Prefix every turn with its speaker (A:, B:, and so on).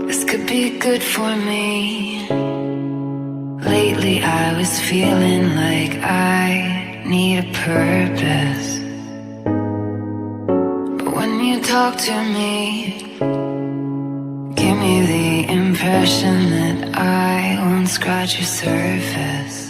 A: This could be good for me. Lately I was feeling like I need a purpose. But when you talk to me, give me the impression that I won't scratch your surface.